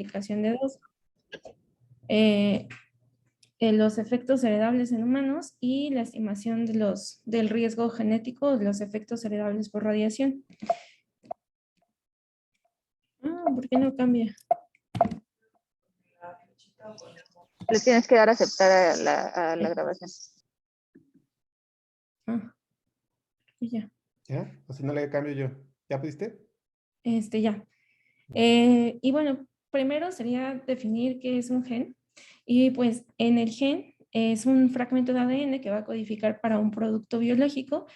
multiplicación de 2. Los efectos heredables en humanos y la estimación del riesgo genético de los efectos heredables por radiación. ¿Por qué no cambia? Le tienes que dar a aceptar a la grabación. Y ya. ¿Ya? O si no le cambio yo. ¿Ya pudiste? Ya. Y bueno, primero sería definir qué es un gen. Y pues en el gen es un fragmento de ADN que va a codificar para un producto biológico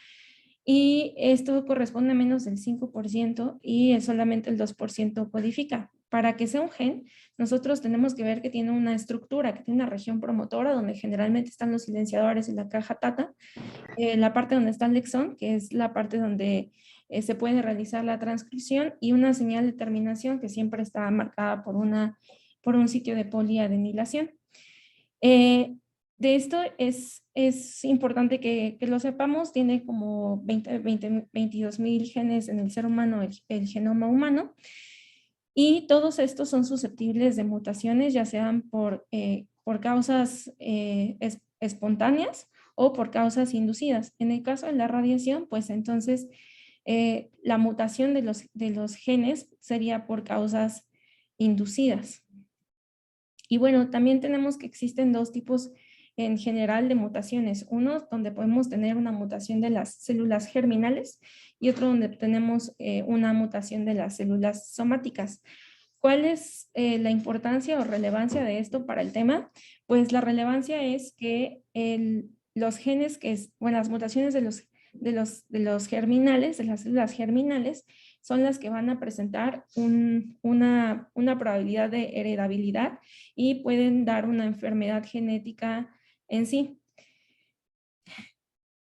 y esto corresponde a menos del 5% y solamente el 2% codifica. Para que sea un gen, nosotros tenemos que ver que tiene una estructura, que tiene una región promotora donde generalmente están los silenciadores y la caja tata, la parte donde está el exón, que es la parte donde se puede realizar la transcripción, y una señal de terminación que siempre está marcada por un sitio de poliadenilación. De esto es importante que lo sepamos. Tiene como 22,000 genes en el ser humano, el genoma humano, y todos estos son susceptibles de mutaciones, ya sean por causas espontáneas o por causas inducidas. En el caso de la radiación, pues entonces la mutación de los genes sería por causas inducidas. Y bueno, también tenemos que existen dos tipos en general de mutaciones. Uno donde podemos tener una mutación de las células germinales y otro donde tenemos una mutación de las células somáticas. ¿Cuál es la importancia o relevancia de esto para el tema? Pues la relevancia es que los genes, las mutaciones de los germinales, de las células germinales, son las que van a presentar una probabilidad de heredabilidad y pueden dar una enfermedad genética en sí.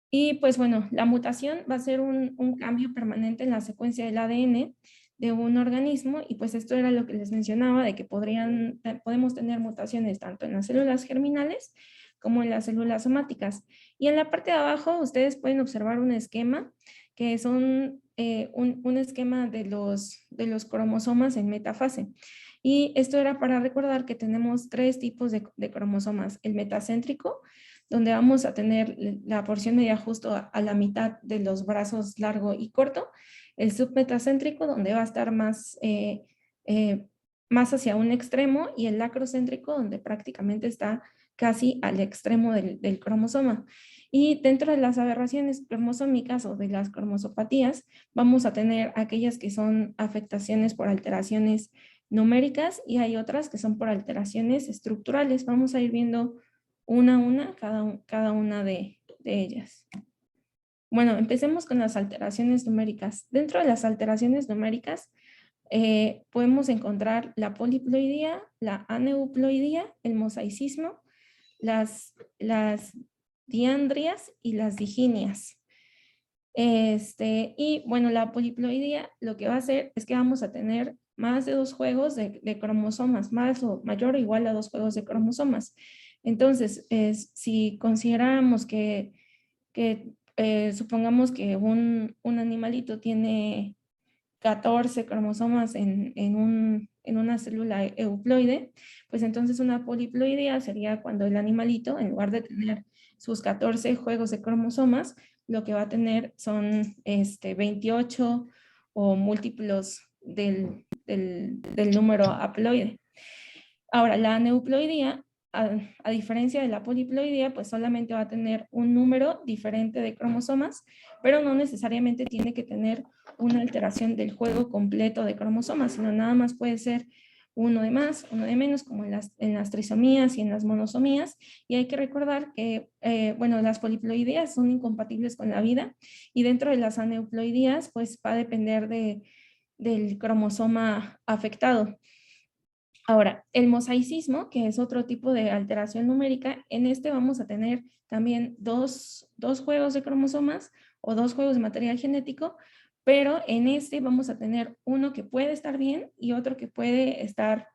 Y pues bueno, la mutación va a ser un cambio permanente en la secuencia del ADN de un organismo, y pues esto era lo que les mencionaba, de que podemos tener mutaciones tanto en las células germinales como en las células somáticas. Y en la parte de abajo ustedes pueden observar un esquema, que son un esquema de los cromosomas en metafase. Y esto era para recordar que tenemos tres tipos de cromosomas: el metacéntrico, donde vamos a tener la porción media justo a la mitad de los brazos largo y corto; el submetacéntrico, donde va a estar más hacia un extremo; y el acrocéntrico, donde prácticamente está casi al extremo del cromosoma. Y dentro de las aberraciones cromosómicas o de las cromosopatías, vamos a tener aquellas que son afectaciones por alteraciones numéricas, y hay otras que son por alteraciones estructurales. Vamos a ir viendo una a una cada una de ellas. Bueno, empecemos con las alteraciones numéricas. Dentro de las alteraciones numéricas podemos encontrar la poliploidía, la aneuploidía, el mosaicismo, las diandrias y las diginias. Y bueno, la poliploidía lo que va a hacer es que vamos a tener más de 2 juegos de cromosomas, más o mayor o igual a 2 juegos de cromosomas. Entonces, si consideramos que supongamos que un animalito tiene 14 cromosomas en una célula euploide, pues entonces una poliploidía sería cuando el animalito, en lugar de tener sus 14 juegos de cromosomas, lo que va a tener son 28 o múltiplos del número haploide. Ahora, la aneuploidía, a diferencia de la poliploidía, pues solamente va a tener un número diferente de cromosomas, pero no necesariamente tiene que tener una alteración del juego completo de cromosomas, sino nada más puede ser uno de más, uno de menos, como en las trisomías y en las monosomías. Y hay que recordar que, bueno, las poliploidías son incompatibles con la vida, y dentro de las aneuploidías, pues va a depender del cromosoma afectado. Ahora, el mosaicismo, que es otro tipo de alteración numérica, en este vamos a tener también dos juegos de cromosomas o 2 juegos de material genético, pero en este vamos a tener uno que puede estar bien y otro que puede estar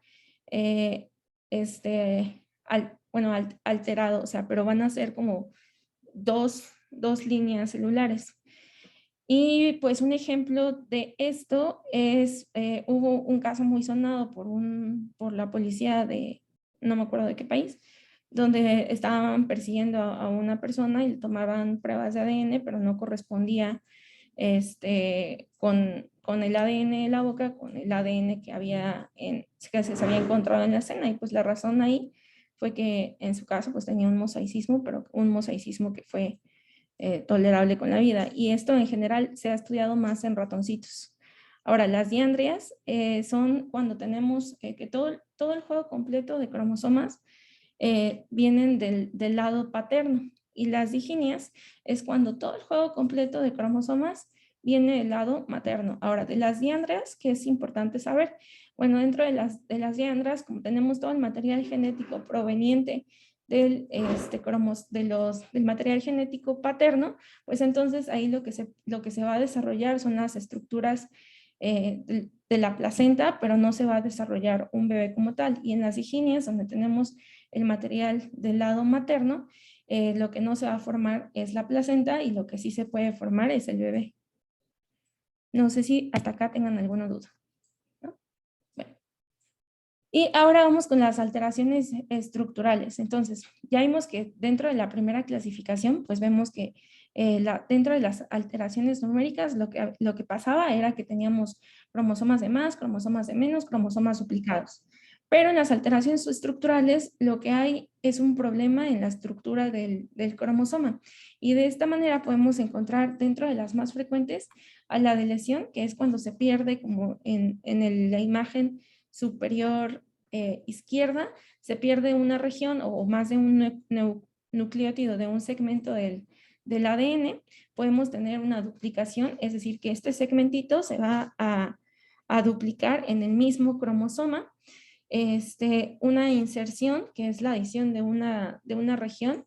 alterado, o sea, pero van a ser como dos líneas celulares. Y pues un ejemplo de esto es, hubo un caso muy sonado por la policía de, no me acuerdo de qué país, donde estaban persiguiendo a una persona y le tomaban pruebas de ADN, pero no correspondía con el ADN de la boca, con el ADN que se había encontrado en la escena. Y pues la razón ahí fue que en su caso pues tenía un mosaicismo, pero un mosaicismo que fue tolerable con la vida. Y esto en general se ha estudiado más en ratoncitos. Ahora, las diandrias son cuando tenemos que todo el juego completo de cromosomas vienen del lado paterno. Y las diginias es cuando todo el juego completo de cromosomas viene del lado materno. Ahora, de las diandrias, que es importante saber, bueno, dentro de las diandrias, como tenemos todo el material genético proveniente del material genético paterno, pues entonces ahí lo que se va a desarrollar son las estructuras de la placenta, pero no se va a desarrollar un bebé como tal. Y en las diginias, donde tenemos el material del lado materno, lo que no se va a formar es la placenta y lo que sí se puede formar es el bebé. No sé si hasta acá tengan alguna duda, ¿no? Bueno. Y ahora vamos con las alteraciones estructurales. Entonces, ya vimos que dentro de la primera clasificación, pues vemos que dentro de las alteraciones numéricas, lo que pasaba era que teníamos cromosomas de más, cromosomas de menos, cromosomas duplicados. Pero en las alteraciones estructurales, lo que hay es un problema en la estructura del cromosoma. Y de esta manera podemos encontrar dentro de las más frecuentes a la de lesión, que es cuando se pierde, como en la imagen superior izquierda, se pierde una región o más de un nucleótido de un segmento del ADN, podemos tener una duplicación, es decir, que este segmentito se va a duplicar en el mismo cromosoma. Una inserción, que es la adición de una región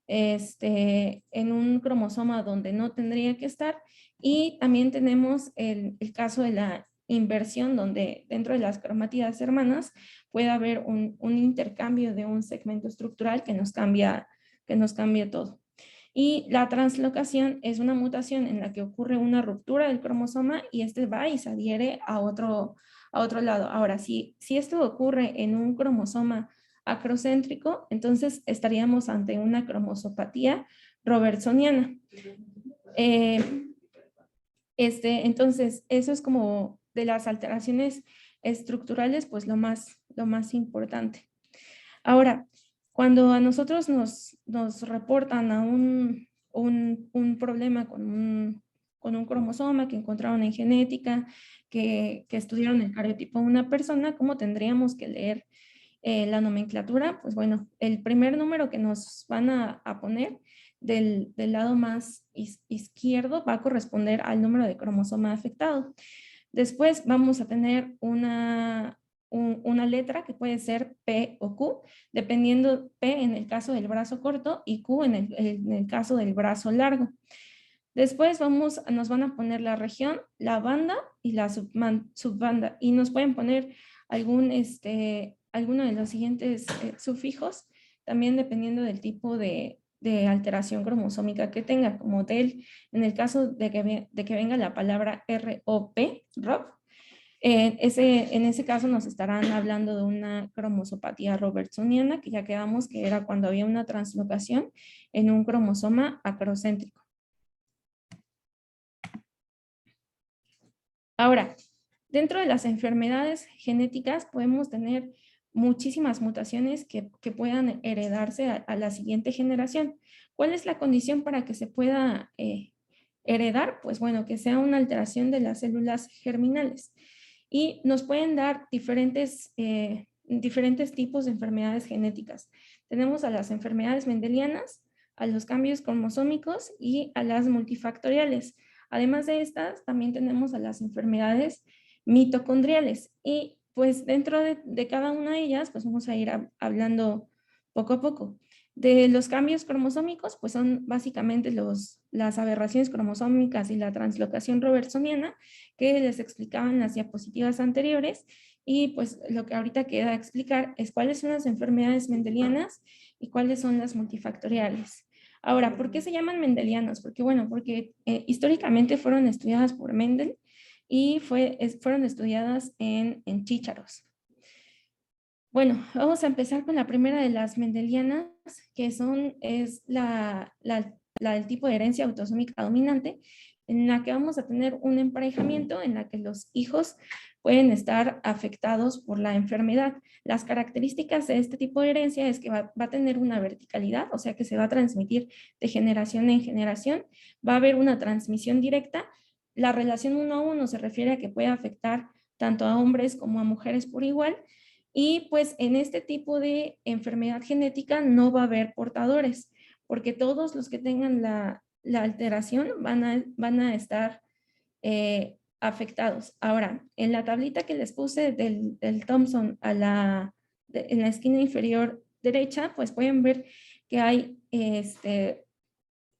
en un cromosoma donde no tendría que estar, y también tenemos el caso de la inversión, donde dentro de las cromátidas hermanas puede haber un intercambio de un segmento estructural que nos cambia todo. Y la translocación es una mutación en la que ocurre una ruptura del cromosoma y este va y se adhiere a otro lado. Ahora, si esto ocurre en un cromosoma acrocéntrico, entonces estaríamos ante una cromosopatía robertsoniana. Entonces, eso es como de las alteraciones estructurales, pues lo más importante. Ahora, cuando a nosotros nos reportan a un problema con un cromosoma que encontraron en genética, que estudiaron el cariotipo de una persona, ¿cómo tendríamos que leer la nomenclatura? Pues bueno, el primer número que nos van a poner del lado más izquierdo va a corresponder al número de cromosoma afectado. Después vamos a tener una letra que puede ser P o Q, dependiendo P en el caso del brazo corto y Q en el caso del brazo largo. Después nos van a poner la región, la banda y la subbanda, y nos pueden poner alguno de los siguientes sufijos, también dependiendo del tipo de alteración cromosómica que tenga, como en el caso de que venga la palabra ROP, ROP, en ese caso nos estarán hablando de una cromosopatía robertsoniana, que ya quedamos que era cuando había una translocación en un cromosoma acrocéntrico. Ahora, dentro de las enfermedades genéticas podemos tener muchísimas mutaciones que puedan heredarse a la siguiente generación. ¿Cuál es la condición para que se pueda heredar? Pues bueno, que sea una alteración de las células germinales. Y nos pueden dar diferentes tipos de enfermedades genéticas. Tenemos a las enfermedades mendelianas, a los cambios cromosómicos y a las multifactoriales. Además de estas, también tenemos a las enfermedades mitocondriales. Y pues dentro de cada una de ellas, pues vamos a ir hablando poco a poco. De los cambios cromosómicos, pues son básicamente las aberraciones cromosómicas y la translocación robertsoniana, que les explicaba en las diapositivas anteriores. Y pues lo que ahorita queda explicar es cuáles son las enfermedades mendelianas y cuáles son las multifactoriales. Ahora, ¿por qué se llaman mendelianas? Porque, bueno, porque históricamente fueron estudiadas por Mendel y fueron estudiadas en chícharos. Bueno, vamos a empezar con la primera de las mendelianas, que es la del tipo de herencia autosómica dominante, en la que vamos a tener un emparejamiento en la que los hijos pueden estar afectados por la enfermedad. Las características de este tipo de herencia es que va a tener una verticalidad, o sea que se va a transmitir de generación en generación, va a haber una transmisión directa. La relación 1 a 1 se refiere a que puede afectar tanto a hombres como a mujeres por igual, y pues en este tipo de enfermedad genética no va a haber portadores, porque todos los que tengan la alteración van a estar afectados. Ahora, en la tablita que les puse del Thomson en la esquina inferior derecha, pues pueden ver que hay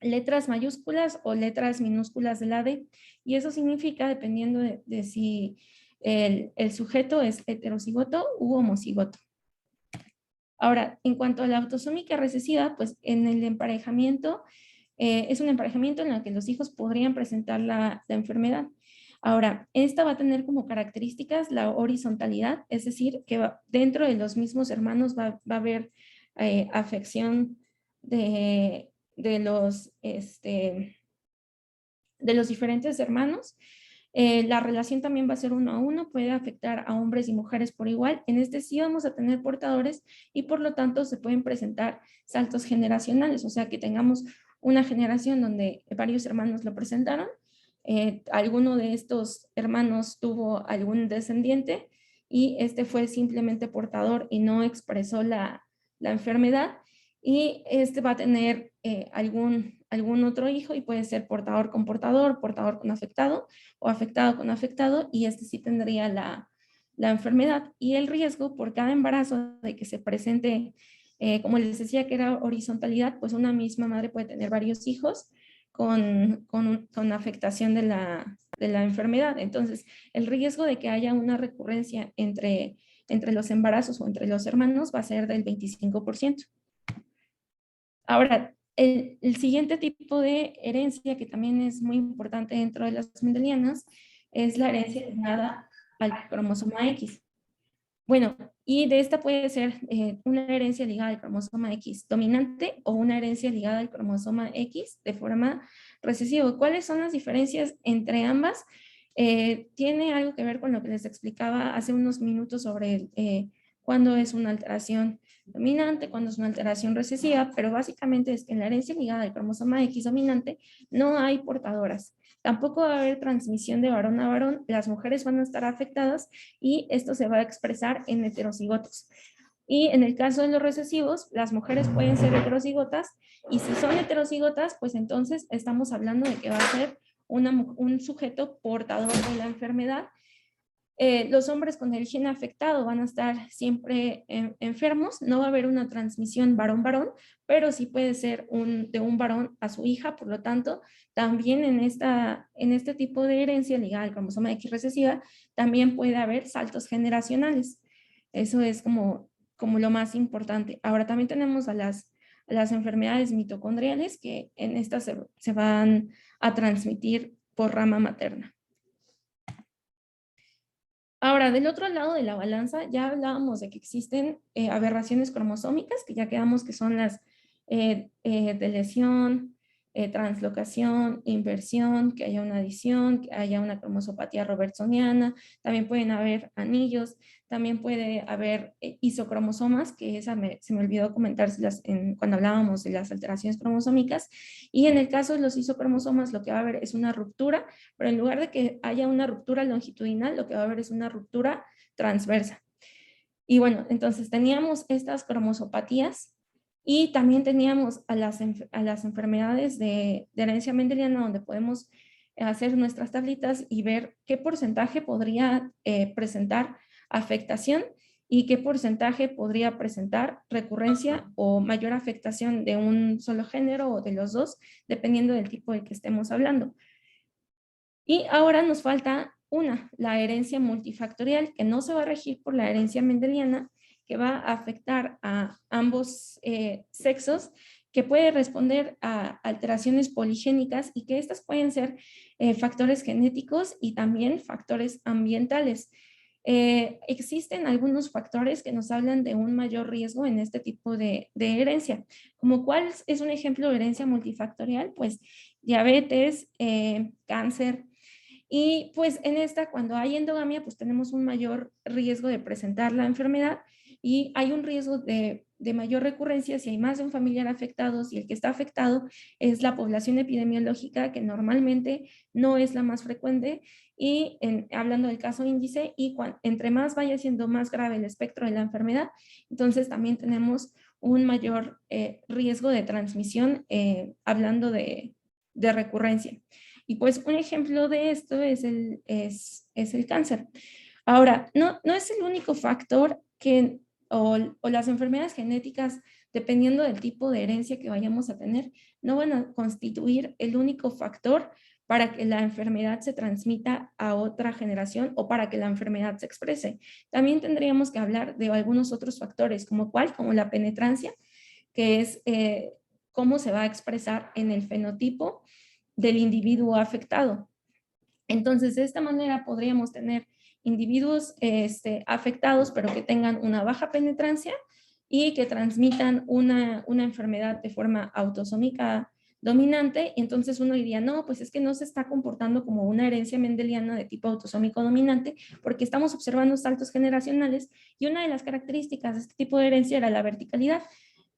letras mayúsculas o letras minúsculas de la D, y eso significa, dependiendo de si el sujeto es heterocigoto u homocigoto. Ahora, en cuanto a la autosómica recesiva, pues en el emparejamiento, es un emparejamiento en el que los hijos podrían presentar la enfermedad. Ahora, esta va a tener como características la horizontalidad, es decir, que dentro de los mismos hermanos va a haber afección de los diferentes hermanos. La relación también va a ser 1 a 1, puede afectar a hombres y mujeres por igual. En este sí vamos a tener portadores y por lo tanto se pueden presentar saltos generacionales, o sea que tengamos una generación donde varios hermanos lo presentaron, alguno de estos hermanos tuvo algún descendiente y este fue simplemente portador y no expresó la enfermedad, y este va a tener algún otro hijo y puede ser portador con afectado o afectado con afectado, y este sí tendría la enfermedad. Y el riesgo por cada embarazo de que se presente, como les decía que era horizontalidad, pues una misma madre puede tener varios hijos con afectación de la enfermedad. Entonces, el riesgo de que haya una recurrencia entre los embarazos o entre los hermanos va a ser del 25%. Ahora, el siguiente tipo de herencia, que también es muy importante dentro de las mendelianas, es la herencia ligada al cromosoma X. Bueno, y de esta puede ser una herencia ligada al cromosoma X dominante o una herencia ligada al cromosoma X de forma recesiva. ¿Cuáles son las diferencias entre ambas? Tiene algo que ver con lo que les explicaba hace unos minutos sobre cuándo es una alteración dominante, cuándo es una alteración recesiva, pero básicamente es que en la herencia ligada al cromosoma X dominante no hay portadoras. Tampoco va a haber transmisión de varón a varón, las mujeres van a estar afectadas y esto se va a expresar en heterocigotos. Y en el caso de los recesivos, las mujeres pueden ser heterocigotas, y si son heterocigotas, pues entonces estamos hablando de que va a ser un sujeto portador de la enfermedad. Los hombres con el gen afectado van a estar siempre enfermos, no va a haber una transmisión varón-varón, pero sí puede ser de un varón a su hija, por lo tanto, también en este tipo de herencia ligada al cromosoma X recesiva, también puede haber saltos generacionales. Eso es como lo más importante. Ahora también tenemos a las enfermedades mitocondriales, que en estas se van a transmitir por rama materna. Ahora, del otro lado de la balanza, ya hablábamos de que existen aberraciones cromosómicas, que ya quedamos que son las de lesión, translocación, inversión, que haya una adición, que haya una cromosopatía robertsoniana, también pueden haber anillos, también puede haber isocromosomas, que esa se me olvidó comentárselas cuando hablábamos de las alteraciones cromosómicas, y en el caso de los isocromosomas lo que va a haber es una ruptura, pero en lugar de que haya una ruptura longitudinal, lo que va a haber es una ruptura transversa. Y bueno, entonces teníamos estas cromosopatías y también teníamos a las enfermedades de herencia mendeliana, donde podemos hacer nuestras tablitas y ver qué porcentaje podría presentar afectación y qué porcentaje podría presentar recurrencia o mayor afectación de un solo género o de los dos, dependiendo del tipo de que estemos hablando. Y ahora nos falta la herencia multifactorial, que no se va a regir por la herencia mendeliana, que va a afectar a ambos sexos, que puede responder a alteraciones poligénicas y que estas pueden ser factores genéticos y también factores ambientales. Existen algunos factores que nos hablan de un mayor riesgo en este tipo de herencia, como cuál es un ejemplo de herencia multifactorial, pues diabetes, cáncer, y pues en esta, cuando hay endogamia, pues tenemos un mayor riesgo de presentar la enfermedad y hay un riesgo de mayor recurrencia si hay más de un familiar afectado, si el que está afectado es la población epidemiológica, que normalmente no es la más frecuente, y hablando del caso índice, y entre más vaya siendo más grave el espectro de la enfermedad, entonces también tenemos un mayor riesgo de transmisión, hablando de recurrencia. Y pues un ejemplo de esto es el cáncer. Ahora, no es el único factor o las enfermedades genéticas, dependiendo del tipo de herencia que vayamos a tener, no van a constituir el único factor para que la enfermedad se transmita a otra generación o para que la enfermedad se exprese. También tendríamos que hablar de algunos otros factores, como la penetrancia, que es cómo se va a expresar en el fenotipo del individuo afectado. Entonces, de esta manera podríamos tener individuos afectados, pero que tengan una baja penetrancia y que transmitan una enfermedad de forma autosómica dominante. Y entonces uno diría, no, pues es que no se está comportando como una herencia mendeliana de tipo autosómico dominante, porque estamos observando saltos generacionales y una de las características de este tipo de herencia era la verticalidad.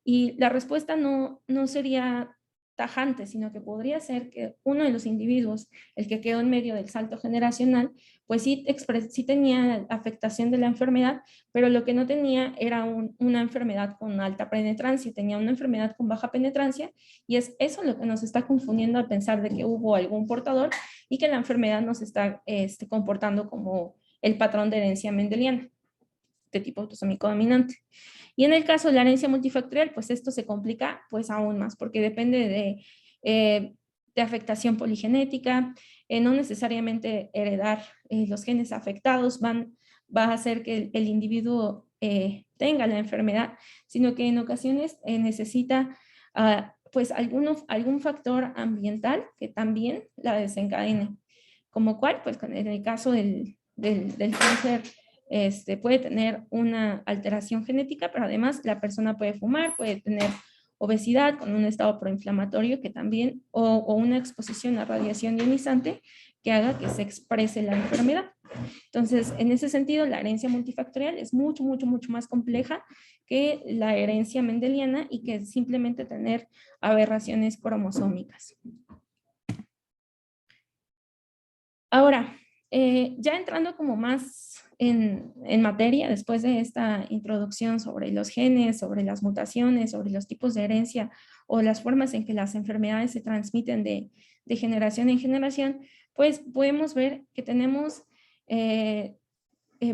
Y la respuesta no sería tajante, sino que podría ser que uno de los individuos, el que quedó en medio del salto generacional, pues sí tenía afectación de la enfermedad, pero lo que no tenía era una enfermedad con alta penetrancia, tenía una enfermedad con baja penetrancia, y es eso lo que nos está confundiendo al pensar de que hubo algún portador y que la enfermedad nos está comportando como el patrón de herencia mendeliana de tipo autosómico dominante. Y en el caso de la herencia multifactorial, pues esto se complica pues aún más, porque depende de afectación poligenética, no necesariamente heredar los genes afectados va a hacer que el individuo tenga la enfermedad, sino que en ocasiones necesita pues algún factor ambiental que también la desencadene, como cual, pues en el caso del cáncer, puede tener una alteración genética, pero además la persona puede fumar, puede tener obesidad con un estado proinflamatorio que también, o una exposición a radiación ionizante que haga que se exprese la enfermedad. Entonces, en ese sentido, la herencia multifactorial es mucho más compleja que la herencia mendeliana y que simplemente tener aberraciones cromosómicas. Ahora, ya entrando como más en materia, después de esta introducción sobre los genes, sobre las mutaciones, sobre los tipos de herencia o las formas en que las enfermedades se transmiten de generación en generación, pues podemos ver que tenemos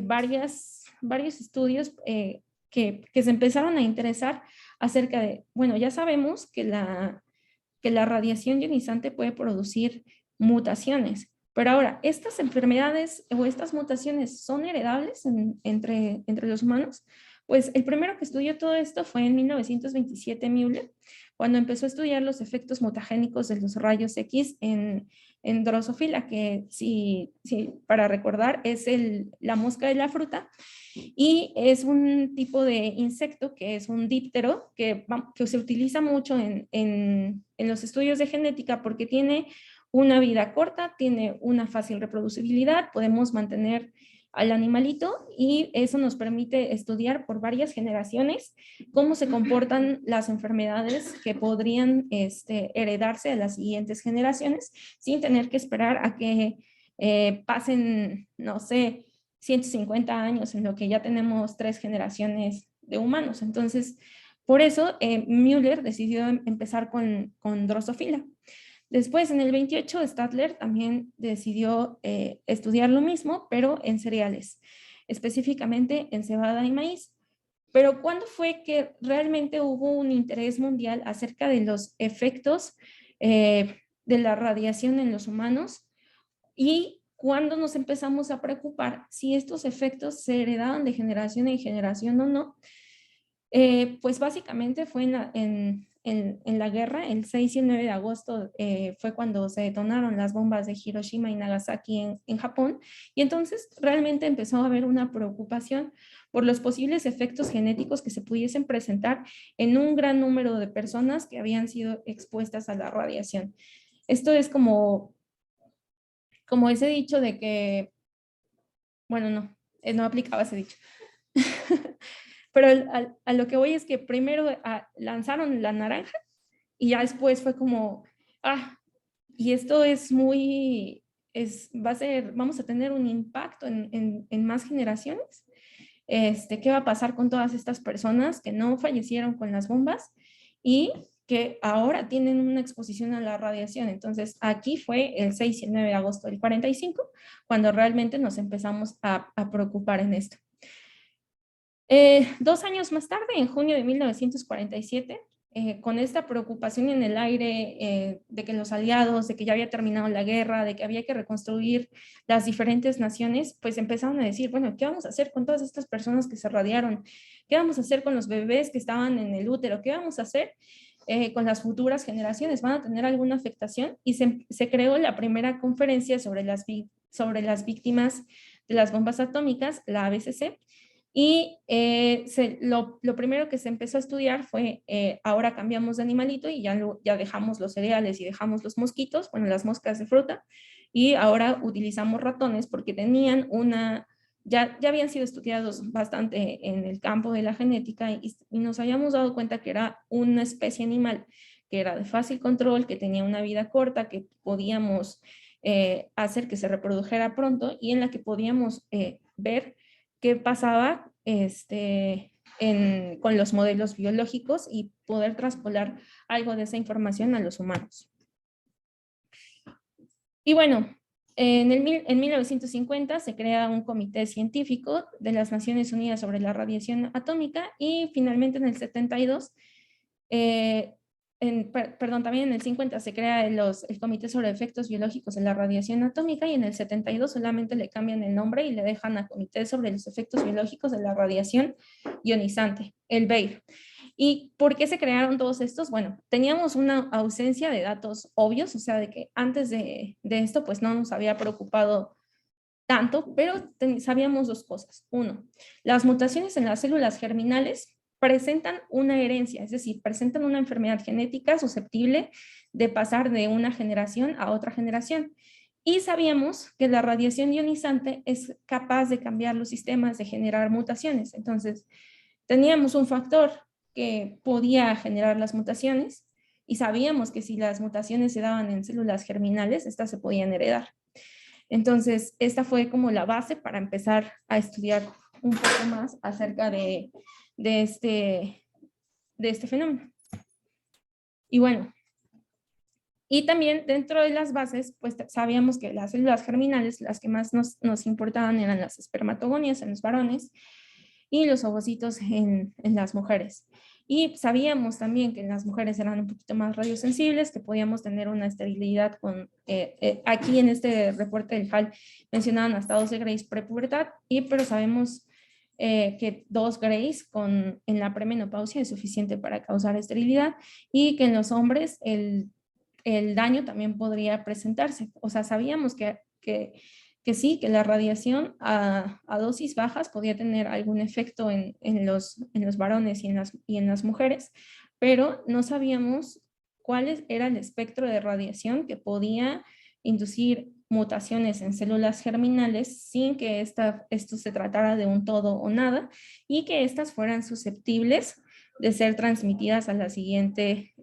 varios estudios que se empezaron a interesar acerca de, bueno, ya sabemos que la radiación ionizante puede producir mutaciones. Pero ahora, ¿estas enfermedades o estas mutaciones son heredables entre los humanos? Pues el primero que estudió todo esto fue en 1927 Müller, cuando empezó a estudiar los efectos mutagénicos de los rayos X en Drosophila, que para recordar es la mosca de la fruta, y es un tipo de insecto que es un díptero que se utiliza mucho en los estudios de genética porque tiene una vida corta, tiene una fácil reproducibilidad, podemos mantener al animalito y eso nos permite estudiar por varias generaciones cómo se comportan las enfermedades que podrían heredarse a las siguientes generaciones sin tener que esperar a que pasen, no sé, 150 años en lo que ya tenemos 3 generaciones de humanos. Entonces, por eso Müller decidió empezar con Drosophila. Después, en el 28, Stadler también decidió estudiar lo mismo, pero en cereales, específicamente en cebada y maíz. Pero ¿cuándo fue que realmente hubo un interés mundial acerca de los efectos de la radiación en los humanos? Y cuándo nos empezamos a preocupar si estos efectos se heredaban de generación en generación o no. Pues básicamente fue en la guerra, el 6 y el 9 de agosto fue cuando se detonaron las bombas de Hiroshima y Nagasaki en Japón, y entonces realmente empezó a haber una preocupación por los posibles efectos genéticos que se pudiesen presentar en un gran número de personas que habían sido expuestas a la radiación. Esto es como ese dicho de que, bueno, no aplicaba ese dicho. Pero a lo que voy es que primero lanzaron la naranja y ya después fue como, y esto es vamos a tener un impacto en más generaciones. ¿Qué va a pasar con todas estas personas que no fallecieron con las bombas y que ahora tienen una exposición a la radiación? Entonces, aquí fue el 6 y el 9 de agosto del 45, cuando realmente nos empezamos a preocupar en esto. 2 años más tarde, en junio de 1947, con esta preocupación en el aire de que los aliados, de que ya había terminado la guerra, de que había que reconstruir las diferentes naciones, pues empezaron a decir, bueno, ¿qué vamos a hacer con todas estas personas que se radiaron? ¿Qué vamos a hacer con los bebés que estaban en el útero? ¿Qué vamos a hacer con las futuras generaciones? ¿Van a tener alguna afectación? Y se creó la primera conferencia sobre las víctimas de las bombas atómicas, la ABCC. Y lo primero que se empezó a estudiar fue, ahora cambiamos de animalito y ya dejamos los cereales y dejamos los mosquitos, bueno, las moscas de fruta, y ahora utilizamos ratones porque tenían ya habían sido estudiados bastante en el campo de la genética y nos habíamos dado cuenta que era una especie animal que era de fácil control, que tenía una vida corta, que podíamos hacer que se reprodujera pronto y en la que podíamos ver qué pasaba con los modelos biológicos y poder traspolar algo de esa información a los humanos. Y bueno, en 1950 se crea un comité científico de las Naciones Unidas sobre la radiación atómica y finalmente en el 72, también en el 50 se crea el Comité sobre Efectos Biológicos de la Radiación Atómica y en el 72 solamente le cambian el nombre y le dejan a Comité sobre los Efectos Biológicos de la Radiación Ionizante, el BEIR. ¿Y por qué se crearon todos estos? Bueno, teníamos una ausencia de datos obvios, o sea, de que antes de esto pues no nos había preocupado tanto, pero sabíamos 2 cosas. 1, las mutaciones en las células germinales presentan una herencia, es decir, presentan una enfermedad genética susceptible de pasar de una generación a otra generación. Y sabíamos que la radiación ionizante es capaz de cambiar los sistemas, de generar mutaciones. Entonces, teníamos un factor que podía generar las mutaciones y sabíamos que si las mutaciones se daban en células germinales, estas se podían heredar. Entonces, esta fue como la base para empezar a estudiar un poco más acerca de este fenómeno. Y bueno, y también dentro de las bases, pues sabíamos que las células germinales, las que más nos importaban eran las espermatogonias en los varones y los ovocitos en las mujeres. Y sabíamos también que en las mujeres eran un poquito más radiosensibles, que podíamos tener una esterilidad con, aquí en este reporte del HAL mencionaban hasta 12 Grays prepubertad, pero sabemos que 2 Grays en la premenopausia es suficiente para causar esterilidad y que en los hombres el daño también podría presentarse. O sea, sabíamos que sí, que la radiación a dosis bajas podía tener algún efecto en los varones y en las mujeres, pero no sabíamos cuál era el espectro de radiación que podía inducir mutaciones en células germinales sin que esto se tratara de un todo o nada y que éstas fueran susceptibles de ser transmitidas a la siguiente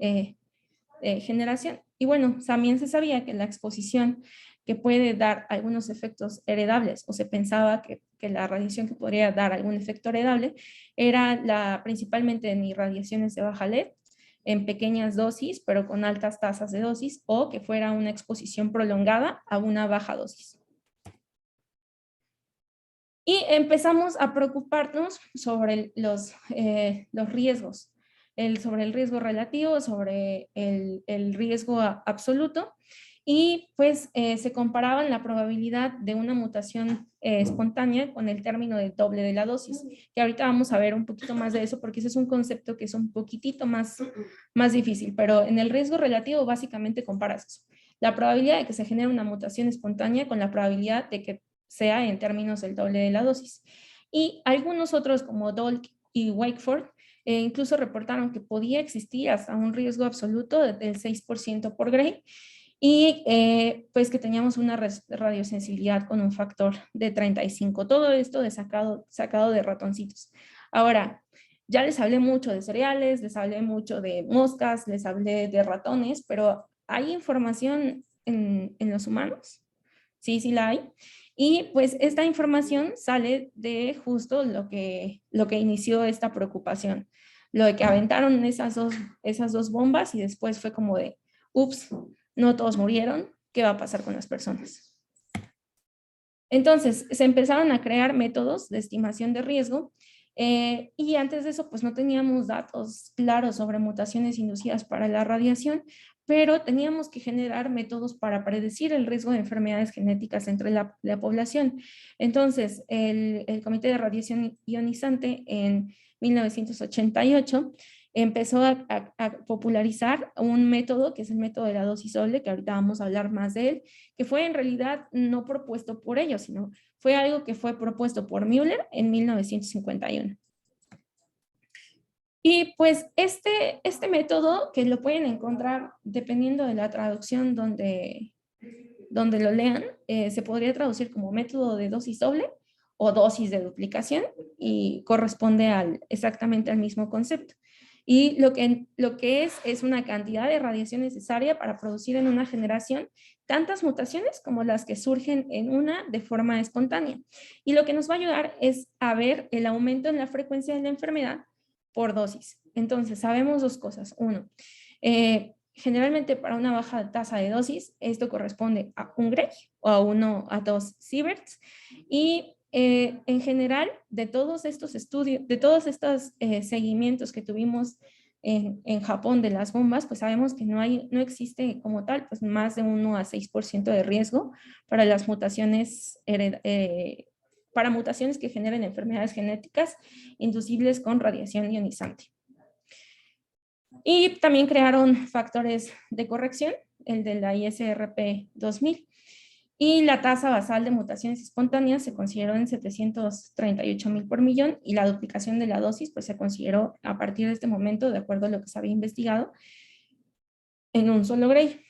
generación. Y bueno, también se sabía que la exposición que puede dar algunos efectos heredables, o se pensaba que la radiación que podría dar algún efecto heredable era principalmente en irradiaciones de baja LED, en pequeñas dosis, pero con altas tasas de dosis, o que fuera una exposición prolongada a una baja dosis. Y empezamos a preocuparnos sobre los riesgos, sobre el riesgo relativo, sobre el riesgo absoluto, y pues se comparaban la probabilidad de una mutación espontánea con el término del doble de la dosis, que ahorita vamos a ver un poquito más de eso porque ese es un concepto que es un poquitito más difícil, pero en el riesgo relativo básicamente comparas eso, la probabilidad de que se genere una mutación espontánea con la probabilidad de que sea en términos del doble de la dosis. Y algunos otros como Dolk y Wakeford incluso reportaron que podía existir hasta un riesgo absoluto del 6% por Gray, y pues que teníamos una radiosensibilidad con un factor de 35. Todo esto sacado de ratoncitos. Ahora, ya les hablé mucho de cereales, les hablé mucho de moscas, les hablé de ratones, pero ¿hay información en los humanos? Sí, sí la hay. Y pues esta información sale de justo lo que inició esta preocupación. Lo de que aventaron esas dos bombas y después fue como de, ups, no todos murieron, ¿qué va a pasar con las personas? Entonces, se empezaron a crear métodos de estimación de riesgo y antes de eso, pues no teníamos datos claros sobre mutaciones inducidas para la radiación, pero teníamos que generar métodos para predecir el riesgo de enfermedades genéticas entre la población. Entonces, el Comité de Radiación Ionizante en 1988 empezó a popularizar un método que es el método de la dosis doble, que ahorita vamos a hablar más de él, que fue en realidad no propuesto por ellos, sino fue algo que fue propuesto por Müller en 1951. Y pues este método, que lo pueden encontrar dependiendo de la traducción donde lo lean, se podría traducir como método de dosis doble o dosis de duplicación y corresponde exactamente al mismo concepto. Y lo que es una cantidad de radiación necesaria para producir en una generación tantas mutaciones como las que surgen en una de forma espontánea. Y lo que nos va a ayudar es a ver el aumento en la frecuencia de la enfermedad por dosis. Entonces, sabemos dos cosas. Uno, generalmente para una baja tasa de dosis, esto corresponde a un Gray o a 2 sieverts. Y en general, de todos estos estudios, de todos estos seguimientos que tuvimos en Japón de las bombas, pues sabemos que no existe como tal pues más de 1 a 6% de riesgo para las mutaciones para mutaciones que generen enfermedades genéticas inducibles con radiación ionizante. Y también crearon factores de corrección, el de la ISRP 2000. Y la tasa basal de mutaciones espontáneas se consideró en 738,000 por millón y la duplicación de la dosis pues se consideró a partir de este momento, de acuerdo a lo que se había investigado, en un solo Gray.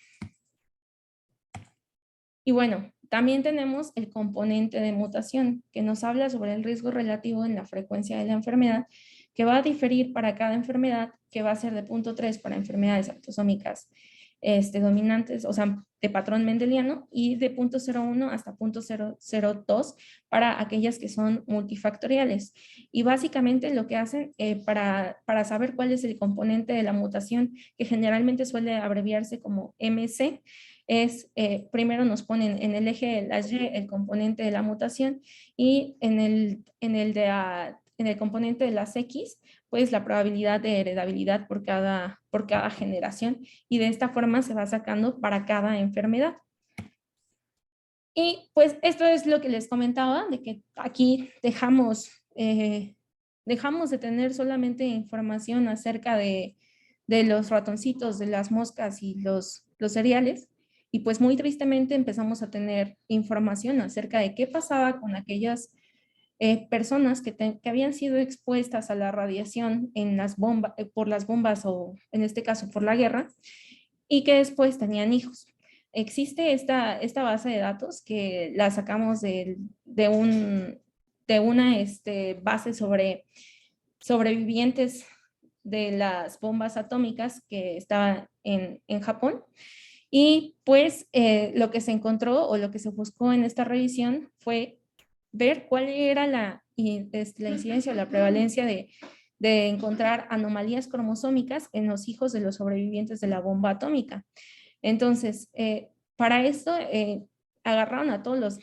Y bueno, también tenemos el componente de mutación que nos habla sobre el riesgo relativo en la frecuencia de la enfermedad, que va a diferir para cada enfermedad, que va a ser de 0.3 para enfermedades autosómicas dominantes, o sea, de patrón mendeliano, y de 0.01 hasta 0.002 para aquellas que son multifactoriales. Y básicamente lo que hacen para saber cuál es el componente de la mutación, que generalmente suele abreviarse como MC, es primero nos ponen en el eje de las Y el componente de la mutación y en el componente de las X, pues la probabilidad de heredabilidad por cada generación, y de esta forma se va sacando para cada enfermedad. Y pues esto es lo que les comentaba, de que aquí dejamos de tener solamente información acerca de los ratoncitos, de las moscas y los cereales, y pues muy tristemente empezamos a tener información acerca de qué pasaba con aquellas personas que habían sido expuestas a la radiación por las bombas o en este caso por la guerra, y que después tenían hijos. Existe esta base de datos que la sacamos de una base sobre sobrevivientes de las bombas atómicas que estaba en Japón. Y pues lo que se encontró o lo que se buscó en esta revisión fue ver cuál era la incidencia o la prevalencia de encontrar anomalías cromosómicas en los hijos de los sobrevivientes de la bomba atómica. Entonces, para esto agarraron a todos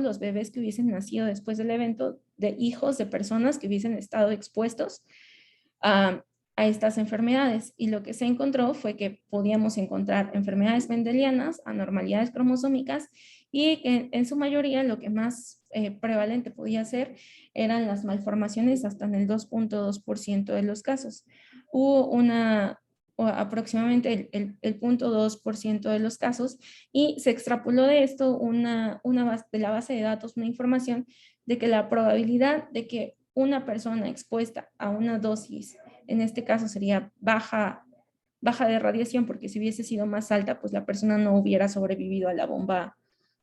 los bebés que hubiesen nacido después del evento, de hijos de personas que hubiesen estado expuestos a estas enfermedades, y lo que se encontró fue que podíamos encontrar enfermedades mendelianas, anormalidades cromosómicas, y que en su mayoría lo que más prevalente podía ser eran las malformaciones hasta en el 2.2% de los casos. Hubo aproximadamente el 0.2% de los casos, y se extrapoló de esto de la base de datos una información de que la probabilidad de que una persona expuesta a una dosis, en este caso sería baja de radiación, porque si hubiese sido más alta, pues la persona no hubiera sobrevivido a la bomba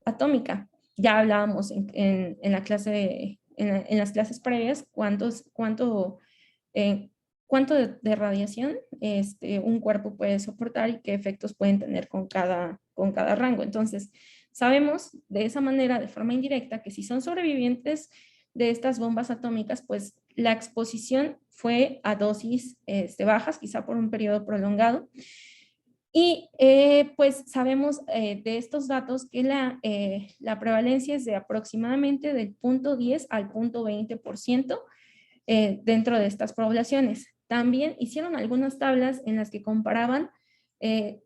atómica. Ya hablábamos en la clase, en las clases previas, cuánto de radiación un cuerpo puede soportar y qué efectos pueden tener con cada rango. Entonces, sabemos de esa manera, de forma indirecta, que si son sobrevivientes de estas bombas atómicas, pues la exposición fue a dosis bajas, quizá por un periodo prolongado. Y pues sabemos de estos datos que la prevalencia es de aproximadamente del 0.10 al 0.20% dentro de estas poblaciones. También hicieron algunas tablas en las que comparaban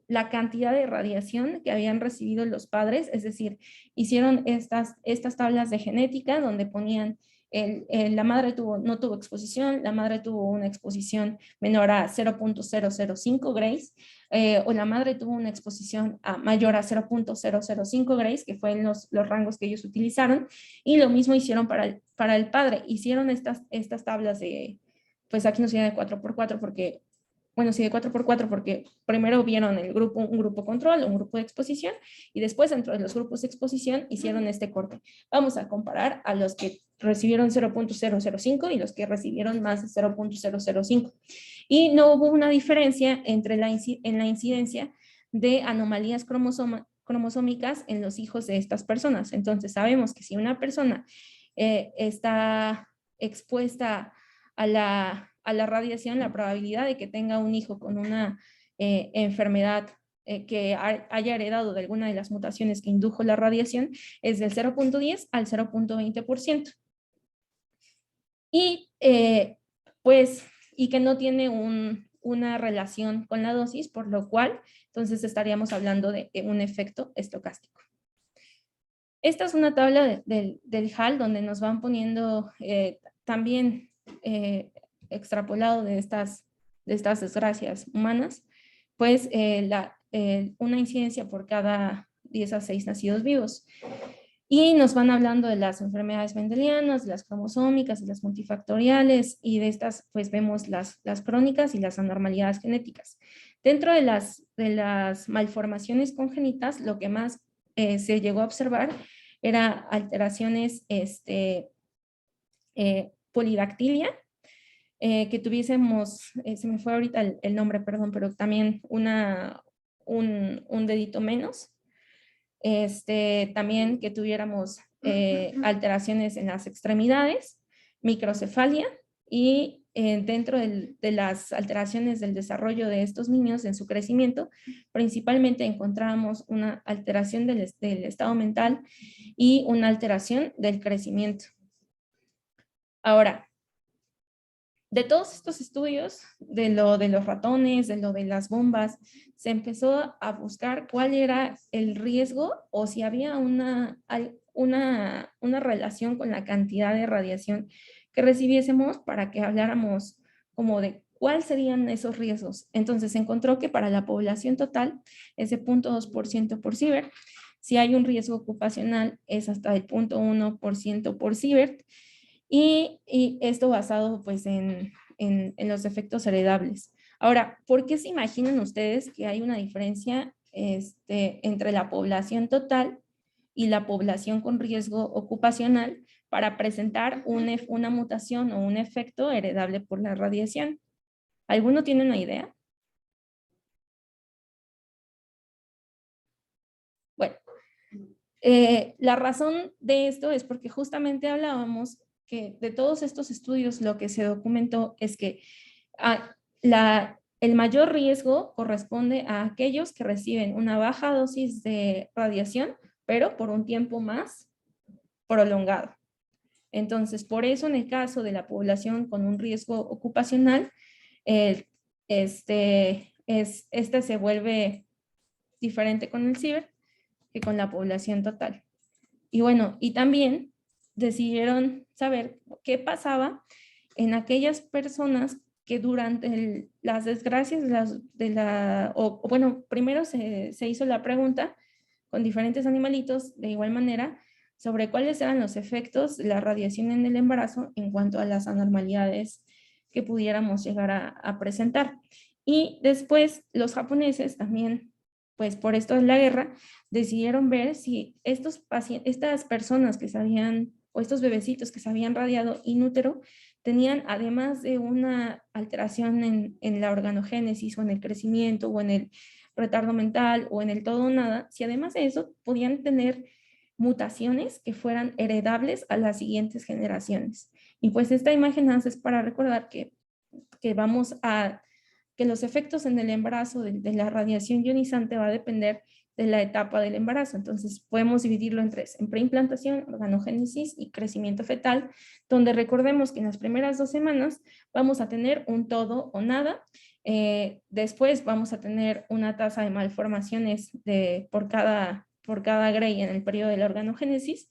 la cantidad de radiación que habían recibido los padres, es decir, hicieron estas tablas de genética donde ponían la madre no tuvo exposición, la madre tuvo una exposición menor a 0.005 grays, o la madre tuvo una exposición mayor a 0.005 grays, que fueron los rangos que ellos utilizaron, y lo mismo hicieron para el padre. Hicieron estas tablas de, pues aquí no se llama de 4x4 porque, bueno, sí de 4x4 porque primero vieron un grupo control, un grupo de exposición, y después dentro de los grupos de exposición hicieron este corte. Vamos a comparar a los que recibieron 0.005 y los que recibieron más de 0.005. Y no hubo una diferencia en la incidencia de anomalías cromosómicas en los hijos de estas personas. Entonces sabemos que si una persona está expuesta a la radiación, la probabilidad de que tenga un hijo con una enfermedad que haya heredado de alguna de las mutaciones que indujo la radiación es del 0.10 al 0.20%. Y pues, y que no tiene una relación con la dosis, por lo cual entonces estaríamos hablando de un efecto estocástico. Esta es una tabla del HAL donde nos van poniendo también extrapolado de estas desgracias humanas, pues una incidencia por cada 10 a 6 nacidos vivos. Y nos van hablando de las enfermedades mendelianas, de las cromosómicas, de las multifactoriales, y de estas pues vemos las crónicas y las anormalidades genéticas. Dentro de las malformaciones congénitas, lo que más se llegó a observar era alteraciones polidactilia, que tuviésemos, se me fue ahorita el nombre, perdón, pero también un dedito menos. También que tuviéramos alteraciones en las extremidades, microcefalia, y dentro de las alteraciones del desarrollo de estos niños en su crecimiento, principalmente encontramos una alteración del estado mental y una alteración del crecimiento. Ahora, de todos estos estudios, de lo de los ratones, de lo de las bombas, se empezó a buscar cuál era el riesgo o si había una relación con la cantidad de radiación que recibiésemos para que habláramos como de cuáles serían esos riesgos. Entonces se encontró que para la población total es de 0.2% por Sievert. Si hay un riesgo ocupacional es hasta el 0.1% por Sievert. Y esto basado pues en los efectos heredables. Ahora, ¿por qué se imaginan ustedes que hay una diferencia entre la población total y la población con riesgo ocupacional para presentar una mutación o un efecto heredable por la radiación? ¿Alguno tiene una idea? Bueno, la razón de esto es porque justamente hablábamos que de todos estos estudios lo que se documentó es que el mayor riesgo corresponde a aquellos que reciben una baja dosis de radiación, pero por un tiempo más prolongado. Entonces, por eso en el caso de la población con un riesgo ocupacional, este se vuelve diferente con el ciber que con la población total. Y bueno, y también decidieron saber qué pasaba en aquellas personas que durante las desgracias bueno, primero se hizo la pregunta con diferentes animalitos de igual manera sobre cuáles eran los efectos de la radiación en el embarazo en cuanto a las anormalidades que pudiéramos llegar a presentar. Y después los japoneses también, pues por esto de la guerra, decidieron ver si estas personas que se habían, o estos bebecitos que se habían radiado in útero, tenían, además de una alteración en la organogénesis o en el crecimiento o en el retardo mental o en el todo o nada, si además de eso podían tener mutaciones que fueran heredables a las siguientes generaciones. Y pues esta imagen es para recordar que que los efectos en el embarazo de la radiación ionizante va a depender de la etapa del embarazo. Entonces podemos dividirlo en tres: en preimplantación, organogénesis y crecimiento fetal, donde recordemos que en las primeras 2 semanas vamos a tener un todo o nada. Después vamos a tener una tasa de malformaciones por cada Gray en el periodo de la organogénesis,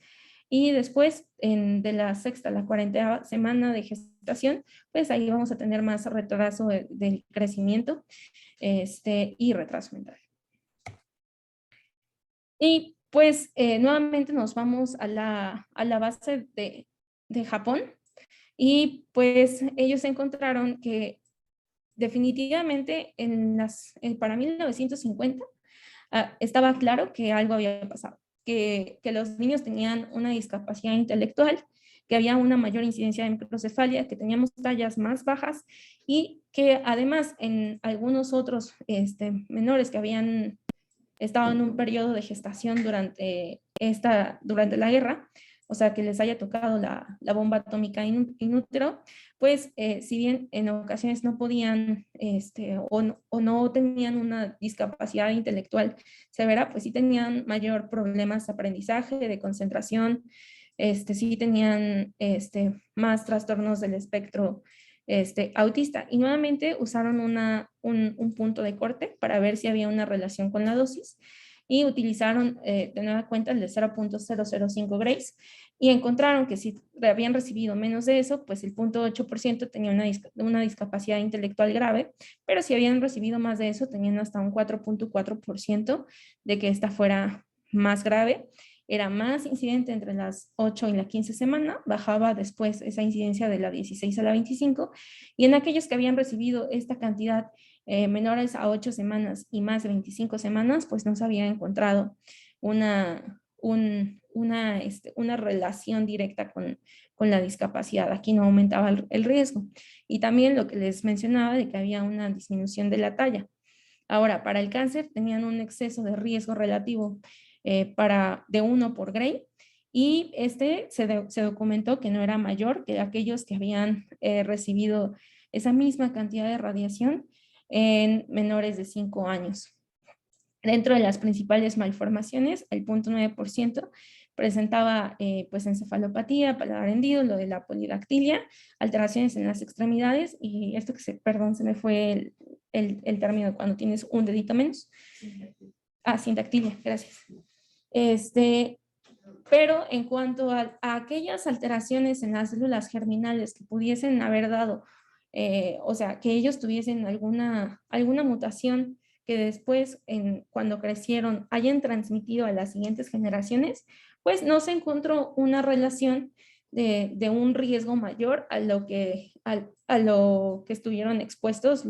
y después de la 6ª a la 40ª semana de gestación, pues ahí vamos a tener más retraso del crecimiento y retraso mental. Y pues nuevamente nos vamos a la base de Japón, y pues ellos encontraron que definitivamente para 1950 estaba claro que algo había pasado, que los niños tenían una discapacidad intelectual, que había una mayor incidencia de microcefalia, que teníamos tallas más bajas, y que además en algunos otros menores que habían estado en un periodo de gestación durante la guerra, o sea, que les haya tocado la bomba atómica in útero, pues si bien en ocasiones no podían o no tenían una discapacidad intelectual severa, pues sí tenían mayor problemas de aprendizaje, de concentración, sí tenían más trastornos del espectro autista. Y nuevamente usaron un punto de corte para ver si había una relación con la dosis, y utilizaron de nueva cuenta el de 0.005 Grays, y encontraron que si habían recibido menos de eso, pues el 0.8% tenía una discapacidad intelectual grave, pero si habían recibido más de eso, tenían hasta un 4.4% de que esta fuera más grave. Era más incidente entre las 8 y la 15 semana, bajaba después esa incidencia de la 16 a la 25, y en aquellos que habían recibido esta cantidad menores a 8 semanas y más de 25 semanas, pues no se había encontrado una relación directa con la discapacidad. Aquí no aumentaba el riesgo. Y también lo que les mencionaba de que había una disminución de la talla. Ahora, para el cáncer tenían un exceso de riesgo relativo de 1 por Gray, y se documentó que no era mayor que aquellos que habían recibido esa misma cantidad de radiación en menores de 5 años. Dentro de las principales malformaciones, el 0.9% presentaba pues encefalopatía, paladar hendido, lo de la polidactilia, alteraciones en las extremidades, y esto perdón, se me fue el término cuando tienes un dedito menos. Sindactilia, gracias. Pero en cuanto a aquellas alteraciones en las células germinales que pudiesen haber dado, o sea, que ellos tuviesen alguna mutación que después, cuando crecieron, hayan transmitido a las siguientes generaciones, pues no se encontró una relación de un riesgo mayor a lo que estuvieron expuestos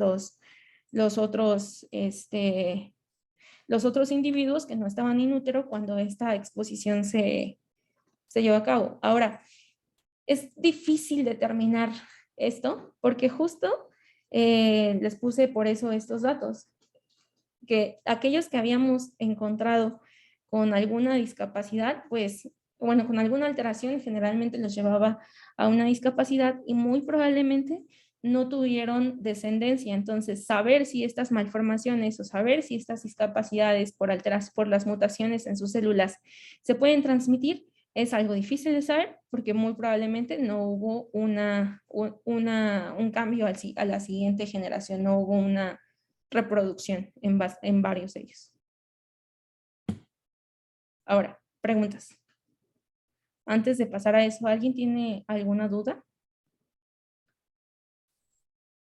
los otros individuos que no estaban in útero cuando esta exposición se llevó a cabo. Ahora, es difícil determinar esto, porque justo les puse por eso estos datos, que aquellos que habíamos encontrado con alguna discapacidad, pues, bueno, con alguna alteración, generalmente los llevaba a una discapacidad, y muy probablemente no tuvieron descendencia. Entonces, saber si estas malformaciones o saber si estas discapacidades por las mutaciones en sus células se pueden transmitir, es algo difícil de saber porque muy probablemente no hubo un cambio a la siguiente generación, no hubo una reproducción en varios de ellos. Ahora, preguntas. Antes de pasar a eso, ¿alguien tiene alguna duda?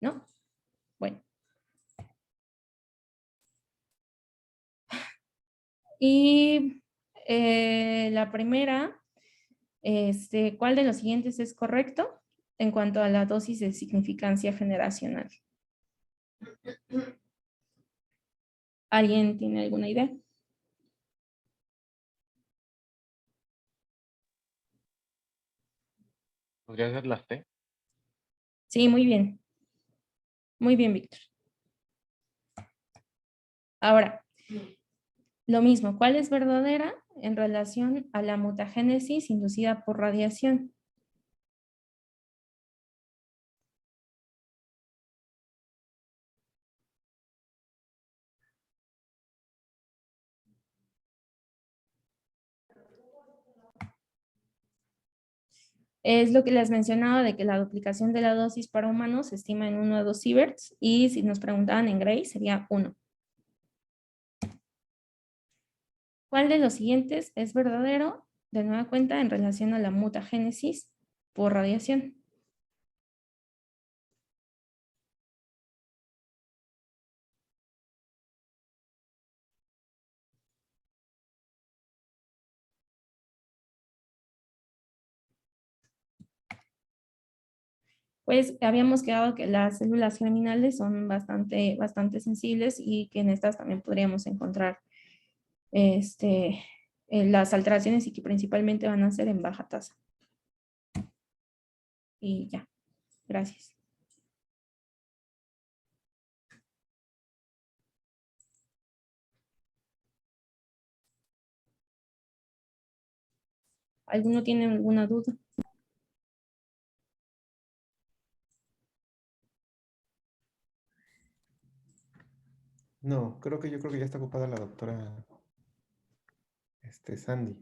¿No? Bueno. Y la primera, ¿cuál de los siguientes es correcto en cuanto a la dosis de significancia generacional? ¿Alguien tiene alguna idea? ¿Podría ser la C? Sí, muy bien. Muy bien, Víctor. Ahora, lo mismo, ¿cuál es verdadera en relación a la mutagénesis inducida por radiación? Es lo que les mencionaba de que la duplicación de la dosis para humanos se estima en 1 a 2 sieverts y si nos preguntaban en Gray sería 1. ¿Cuál de los siguientes es verdadero de nueva cuenta en relación a la mutagénesis por radiación? Pues habíamos quedado que las células germinales son bastante sensibles y que en estas también podríamos encontrar las alteraciones y que principalmente van a ser en baja tasa. Y ya, gracias. ¿Alguno tiene alguna duda? No, yo creo que ya está ocupada la doctora Sandy.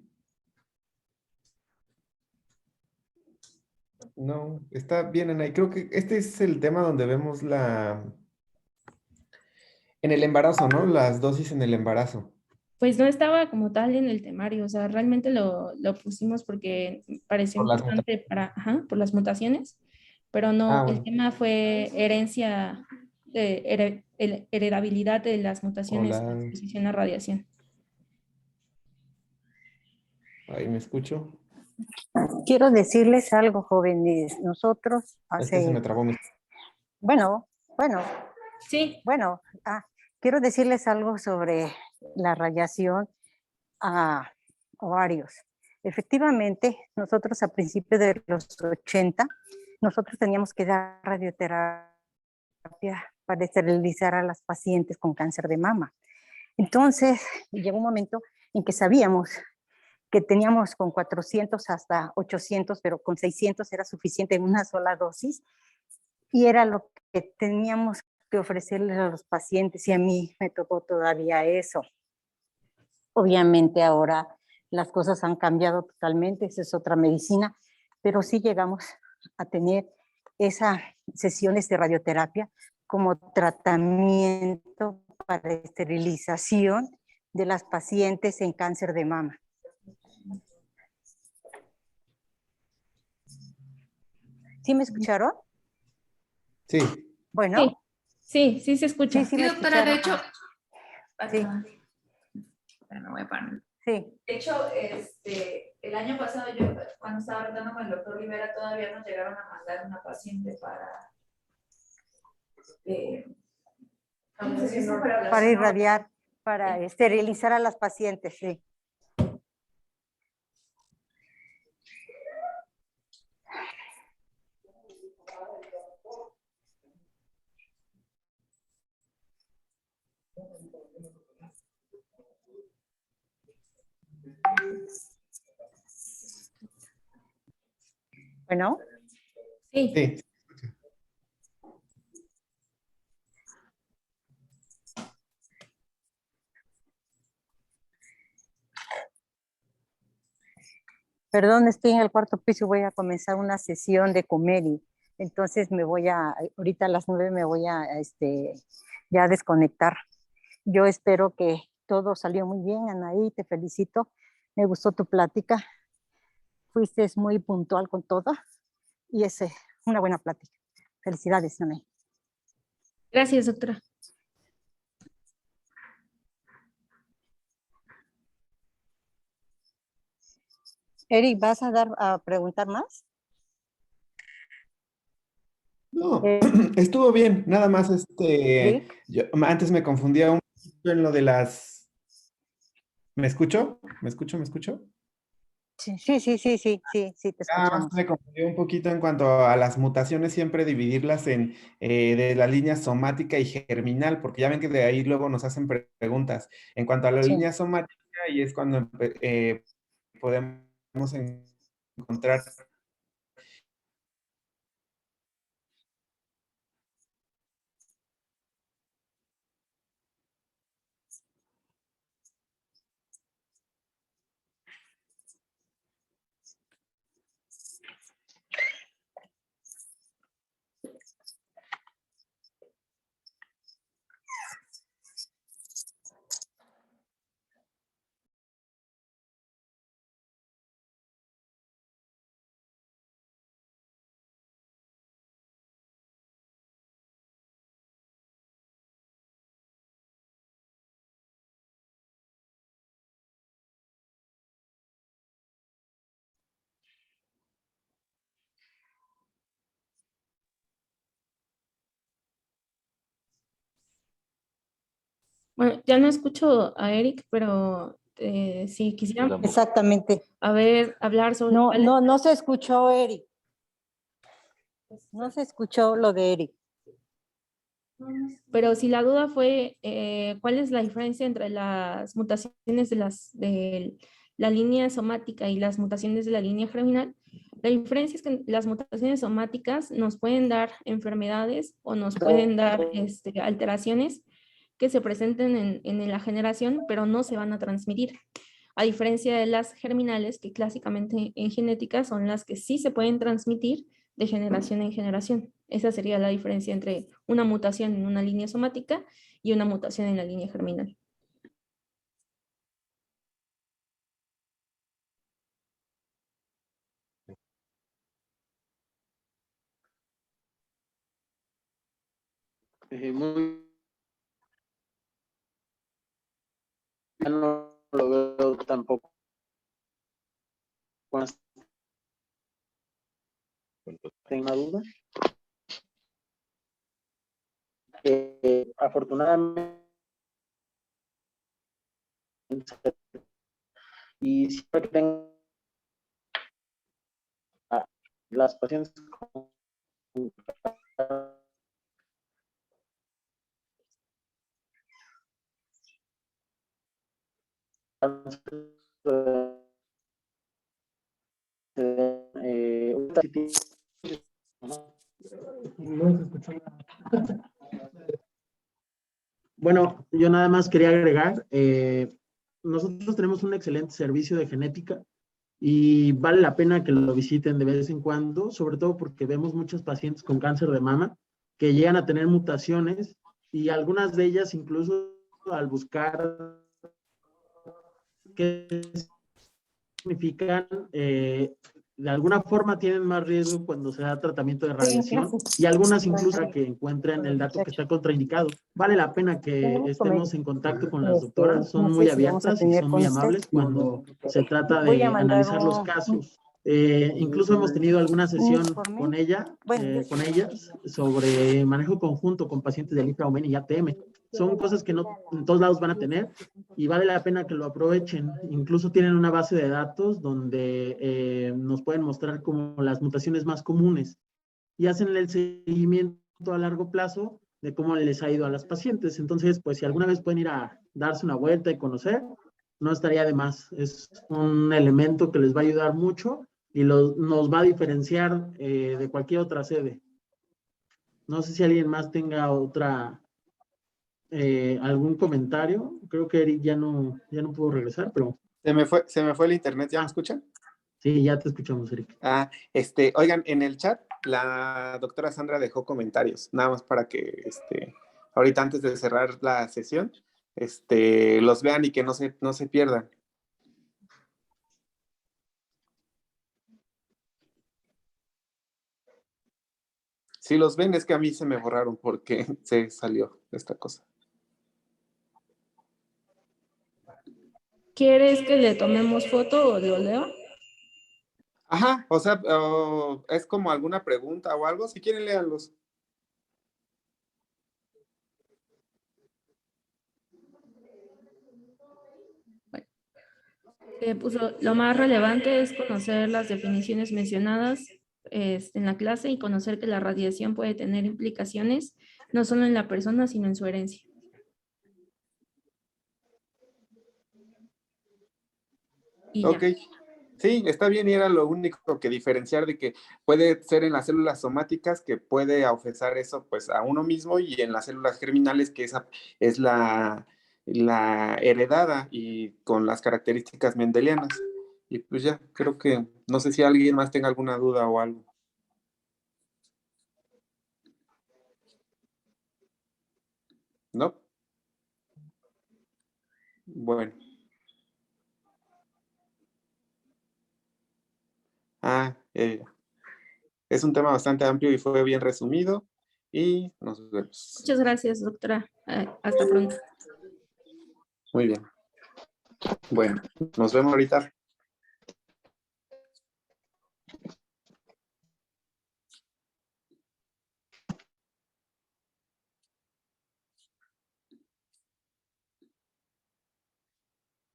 No, está bien, Ana. Y creo que este es el tema donde vemos en el embarazo, ¿no? Las dosis en el embarazo. Pues no estaba como tal en el temario, o sea, realmente lo pusimos porque pareció Por las importante por las mutaciones, pero no, el bueno. tema fue herencia, heredabilidad de las mutaciones en Hola. exposición a radiación. Ahí me escucho. Quiero decirles algo, jóvenes. Nosotros Es que se me hace, trabó mi... bueno, Sí, quiero decirles algo sobre la radiación a ovarios. Efectivamente, nosotros a principios de los 80, nosotros teníamos que dar radioterapia para esterilizar a las pacientes con cáncer de mama. Entonces, llegó un momento en que sabíamos que teníamos con 400 hasta 800, pero con 600 era suficiente en una sola dosis, y era lo que teníamos que ofrecerles a los pacientes, y a mí me tocó todavía eso. Obviamente ahora las cosas han cambiado totalmente, esa es otra medicina, pero sí llegamos a tener esas sesiones de radioterapia como tratamiento para esterilización de las pacientes en cáncer de mama. ¿Sí me escucharon? Sí. Bueno. sí se escucha. Sí, doctora, de hecho. Sí. Me voy a parar. Sí. De hecho, el año pasado yo, cuando estaba tratando con el doctor Rivera, todavía nos llegaron a mandar una paciente para irradiar, para esterilizar a las pacientes, sí. Bueno. Sí. Sí. Perdón, estoy en el cuarto piso y voy a comenzar una sesión de comer y entonces ahorita a las 9 me voy ya a desconectar. Yo espero que todo salió muy bien, Anaí, te felicito. Me gustó tu plática, fuiste muy puntual con todo y es una buena plática. Felicidades, Anaí. Gracias, doctora. Eric, ¿vas a preguntar más? No, Eh, estuvo bien, nada más Eric. yo antes me confundía un poquito en lo de las... ¿Me escucho? ¿Me escucho? ¿Me escucho? Sí, sí, sí, sí, sí, sí, sí, te Nada más escuchamos. me confundí un poquito en cuanto a las mutaciones, siempre dividirlas en de la línea somática y germinal, porque ya ven que de ahí luego nos hacen preguntas. En cuanto a la Sí. línea somática, y es cuando podemos encontrar. Bueno, ya no escucho a Eric, pero si quisiera Exactamente. hablar sobre No, no, no se escuchó, Eric. No se escuchó lo de Eric. pero si la duda fue cuál es la diferencia entre las mutaciones de la línea somática y las mutaciones de la línea germinal, la diferencia es que las mutaciones somáticas nos pueden dar enfermedades o nos pueden dar alteraciones que se presenten en la generación, pero no se van a transmitir. A diferencia de las germinales, que clásicamente en genética son las que sí se pueden transmitir de generación en generación. Esa sería la diferencia entre una mutación en una línea somática y una mutación en la línea germinal. Muy, ya no lo veo tampoco. ¿Tengo una duda? Afortunadamente, y siempre que tengo las pacientes con bueno, yo nada más quería agregar, nosotros tenemos un excelente servicio de genética y vale la pena que lo visiten de vez en cuando, sobre todo porque vemos muchos pacientes con cáncer de mama que llegan a tener mutaciones y algunas de ellas incluso al buscar qué significan, de alguna forma tienen más riesgo cuando se da tratamiento de radiación y algunas incluso que encuentren el dato que está contraindicado. Vale la pena que estemos en contacto con las doctoras, son muy abiertas y son muy amables cuando se trata de analizar los casos. Incluso hemos tenido alguna sesión con ellas sobre manejo conjunto con pacientes de linfa-omen y ATM. Son cosas que no en todos lados van a tener y vale la pena que lo aprovechen. Incluso tienen una base de datos donde nos pueden mostrar como las mutaciones más comunes y hacen el seguimiento a largo plazo de cómo les ha ido a las pacientes. Entonces, pues si alguna vez pueden ir a darse una vuelta y conocer, no estaría de más. Es un elemento que les va a ayudar mucho y nos va a diferenciar de cualquier otra sede. No sé si alguien más tenga algún comentario. Creo que Eric ya no pudo regresar, pero... Se me fue el internet, ¿ya me escuchan? Sí, ya te escuchamos, Eric. Oigan, en el chat la doctora Sandra dejó comentarios, nada más para que ahorita antes de cerrar la sesión, los vean y que no se pierdan. Si los ven, es que a mí se me borraron porque se salió esta cosa. ¿Quieres que le tomemos foto o lo leo? Ajá, o sea, es como alguna pregunta o algo, si quieren léanlos. Puso, lo más relevante es conocer las definiciones mencionadas en la clase y conocer que la radiación puede tener implicaciones no solo en la persona, sino en su herencia. Y Ok, ya. sí, está bien y era lo único que diferenciar de que puede ser en las células somáticas que puede ofrecer eso pues a uno mismo y en las células germinales que esa es la heredada y con las características mendelianas. Y pues ya, creo que no sé si alguien más tenga alguna duda o algo. ¿No? Bueno. Es un tema bastante amplio y fue bien resumido. Y nos vemos. Muchas gracias, doctora. Hasta pronto. Muy bien. Bueno, nos vemos ahorita.